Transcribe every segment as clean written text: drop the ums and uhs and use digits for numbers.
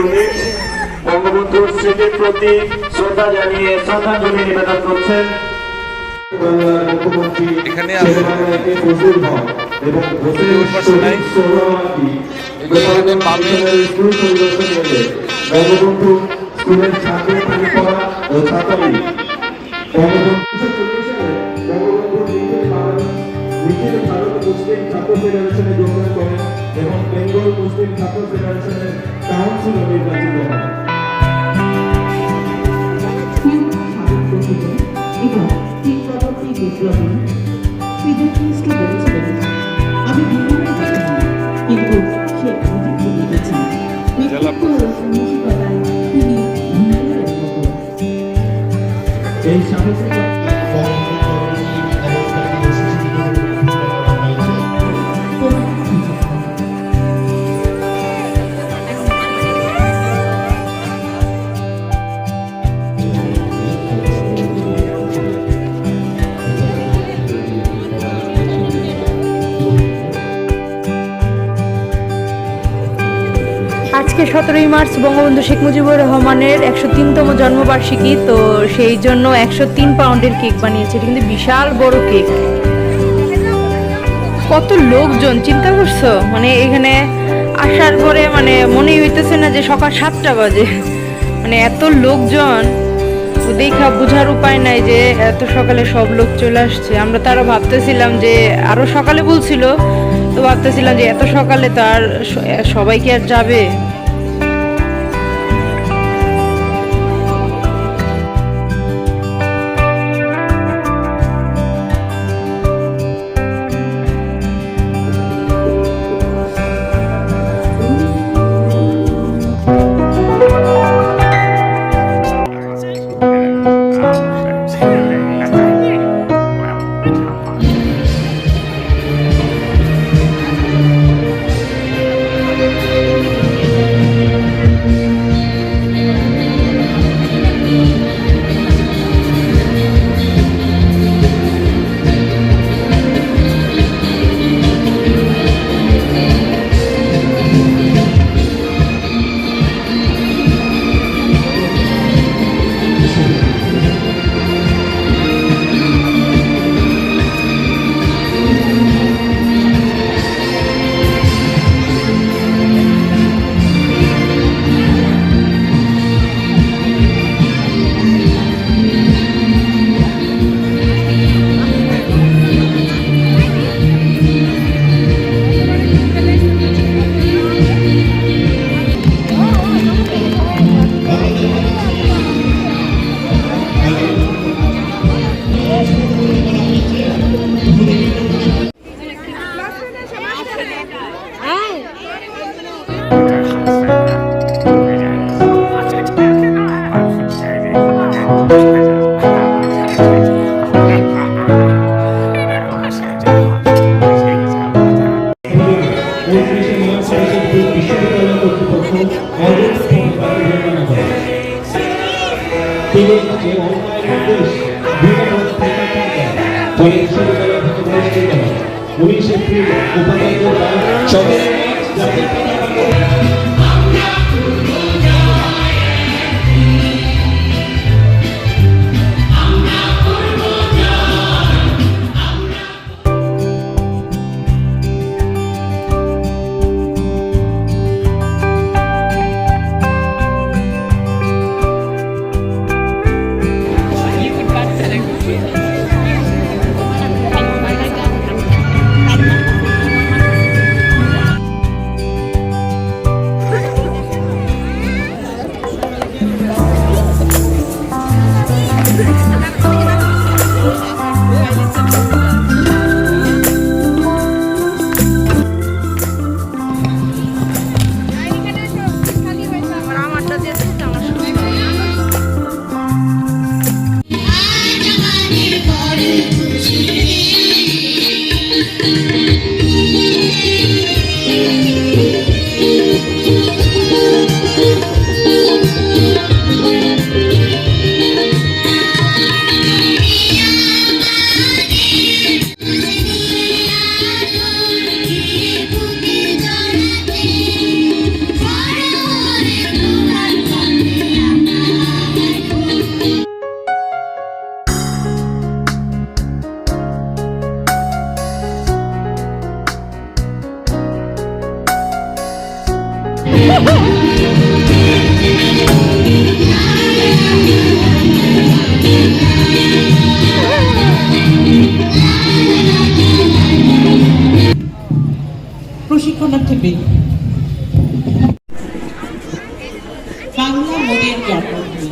Unit বঙ্গবন্ধুর স্মৃতির প্রতি শ্রদ্ধা জানিয়ে শ্রদ্ধাঞ্জলি নিবেদন করছেন। এখানে বঙ্গবন্ধু স্কুলের ছাত্র ও ছাত্রী ভারত মুসলিম ছাত্র ফেডারেশনে যোগদান করেন এবং বেঙ্গল মুসলিম ছাত্র ফেডারেশনের কাউন্সিলর নির্বাচিত হন। এবং কিংবদন্তি বিপ্লবী বিদেশিষ্ট বলেছিলেন, আমি বিভিন্ন কিন্তু সে অধিক লিখেছেন ব্যক্তিত্ব ও সাহসিকতায় তিনি হিমালয়ের মতো। এই সাহসিকতা আজকে 17ই মার্চ বঙ্গবন্ধু শেখ মুজিবুর রহমানের 103তম জন্মবার্ষিকী, তো সেই জন্য 103 পাউন্ডের কেক বানিয়েছে। এটা কিন্তু বিশাল বড় কেক। কত লোকজন চিন্তা করছো, মানে এখানে আসার পরে মানে মনেই হইতেছে না যে সকাল 7টা বাজে, মানে এত লোকজন। তো দেখা বোঝার উপায় নাই যে এত সকালে সব লোক চলে আসছে। আমরা তো আরো ভাবতেছিলাম যে আরো সকালে বলছিল, তো ভাবতেছিলাম যে এত সকালে তো আর সবাই কি আর যাবে। প্রশিক্ষণার্থী বৃন্দ, বাংলা মোদের জন্মভূমি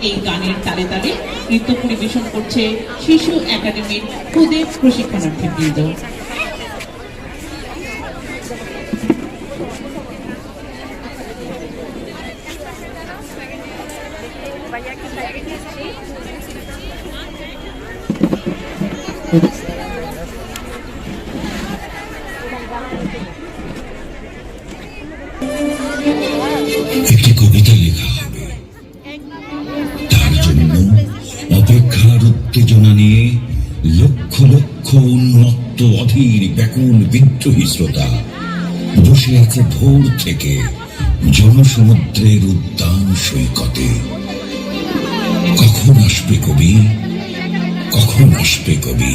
এই গানের তালে তালে নৃত্য পরিবেশন করছে শিশু একাডেমির খুদে প্রশিক্ষণার্থী বৃন্দ। একটি কবিতা লেখা হবে, তার জন্য অপেক্ষার উত্তেজনা নিয়ে লক্ষ লক্ষ উন্মত্ত অধীর ব্যাকুল বিদ্রোহী শ্রোতা বসে আছে ভোর থেকে জনসমুদ্রের উদ্যান সৈকতে। কখন আসবে কবি, কখন আসবে কবি?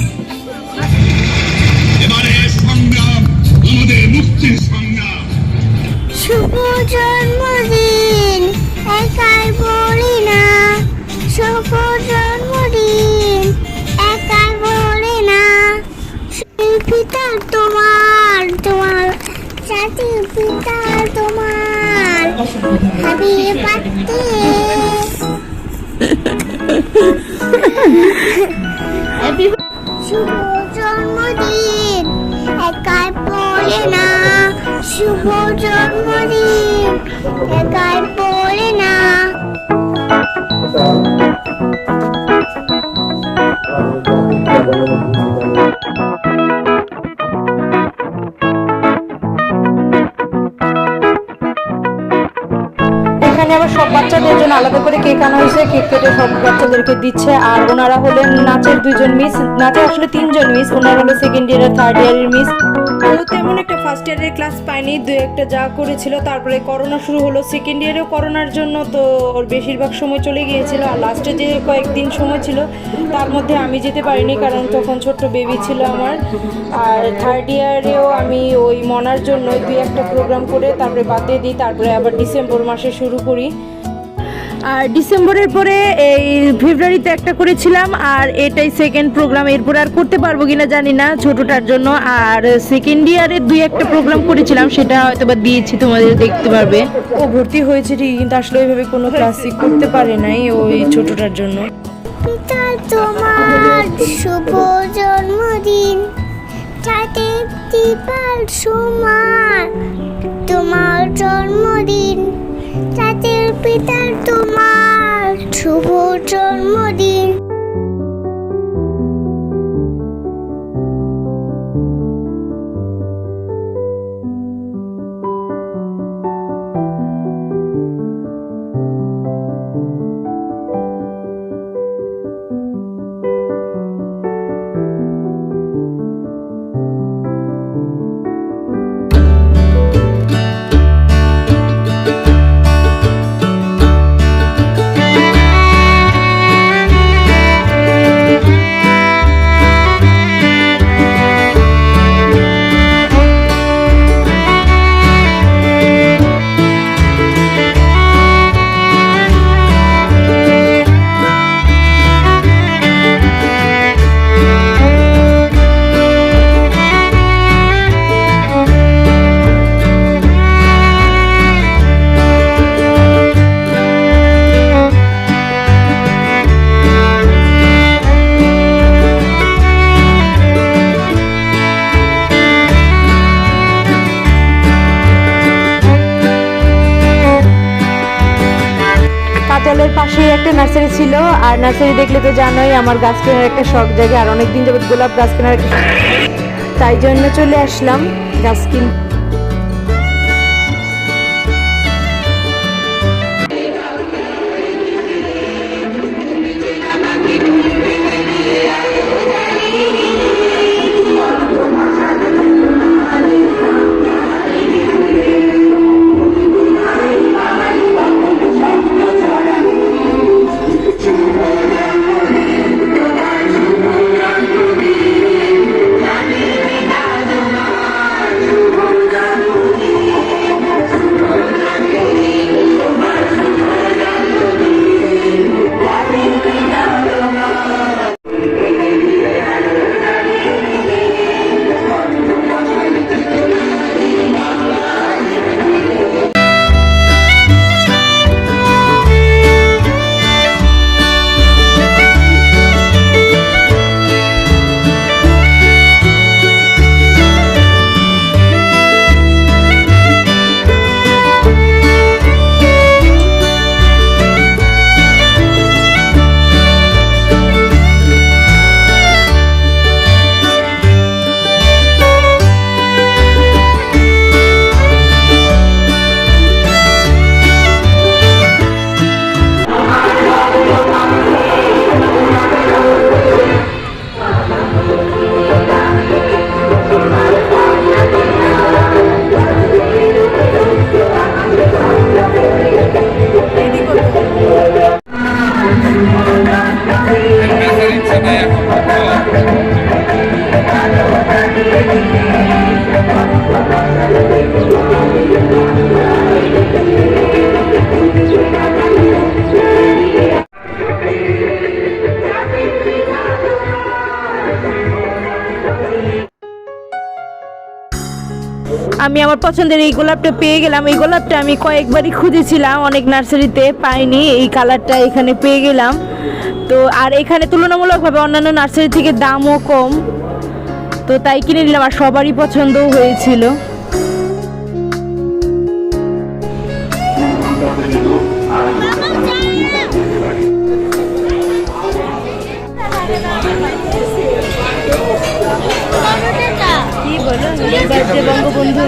এবারে সংগ্রাম আমাদের মুক্তির সংগ্রাম। শুভ জন্মদিন একাই বলি না, শুভ জন্মদিন একাই বলি না। পিতা তোমার, তোমার জাতির পিতা তোমার, হ্যাপি বার্থডে। শুভ জন্মদিন একাই বলে না, শুভ জন্মদিন একাই বলে না। এখানে আবার সব বাচ্চাদের জন্য আলাদা করে কেক আনা হয়েছে, কেক কেটে সব বাচ্চাদেরকে দিচ্ছে। আর ওনারা হলেন নাচের দুইজন মিস, নাচের আসলে তিনজন মিস, ওনারা হলো সেকেন্ড ইয়ার আর থার্ড ইয়ারের মিস। ও তেমন একটা ফার্স্ট ইয়ারের ক্লাস পায়নি, দু একটা যা করেছিল। তারপরে করোনা শুরু হলো, সেকেন্ড ইয়ারেও করোনার জন্য তো ওর বেশিরভাগ সময় চলে গিয়েছিল। আর লাস্টে যে কয়েকদিন সময় ছিল তার মধ্যে আমি যেতে পারিনি, কারণ তখন ছোট্ট বেবি ছিল আমার। আর থার্ড ইয়ারেও আমি ওই মনার জন্য দুই একটা প্রোগ্রাম করে তারপরে বাদ দিয়ে দিই, তারপরে আবার ডিসেম্বর মাসে শুরু করি। আর ডিসেম্বরের পরে এই ফেব্রুয়ারিতে একটা করেছিলাম, আর এটাই সেকেন্ড প্রোগ্রাম। এরপরে আর করতে পারবো কিনা জানি না ছোটটার জন্য। আর সেকেন্ড ইয়ারে দুই একটা প্রোগ্রাম করেছিলাম, সেটা হয়তো বা দিয়েছি, তোমাদের দেখতে পারবে। ও ভর্তি হয়েছে ঠিকই, কিন্তু আসলে ওইভাবে কোনো ক্লাসই করতে পারে নাই ওই ছোটটার জন্য। পিতা তোমার শুভ জন্মদিন, যাতে দীপাল সুমার তোমার জন্মদিন, জাতির পিতার তোমার শুভ জন্মদিন। কাজলের পাশেই একটা নার্সারি ছিল, আর নার্সারি দেখলে তো জানোই আমার গাছ কেনার একটা শখ জায়গা। আর অনেকদিন যাবত গোলাপ গাছ কেনার একটা শখ, তাই জন্য চলে আসলাম গাছ কিনতে। আমি আমার পছন্দের এই গোলাপটা পেয়ে গেলাম। এই গোলাপটা আমি কয়েকবারই খুঁজেছিলাম, অনেক নার্সারিতে পাইনি, এই কালারটা এখানে পেয়ে গেলাম। তো আর এখানে তুলনামূলকভাবে অন্যান্য নার্সারি থেকে দামও কম, তো তাই কিনে নিলাম, আর সবারই পছন্দও হয়েছিল। কি বলো বঙ্গবন্ধু।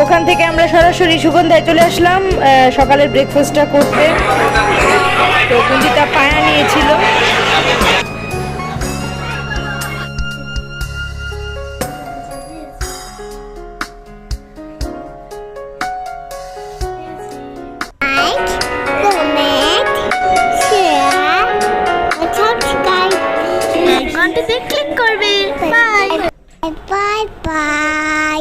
ওখান থেকে আমরা সরাসরি সুগন্ধায় চলে আসলাম সকালের ব্রেকফাস্টটা করতে। তো কুঞ্জিতা পায়া নিয়েছিল। ঘন্টাতে ক্লিক করবে। Bye bye bye.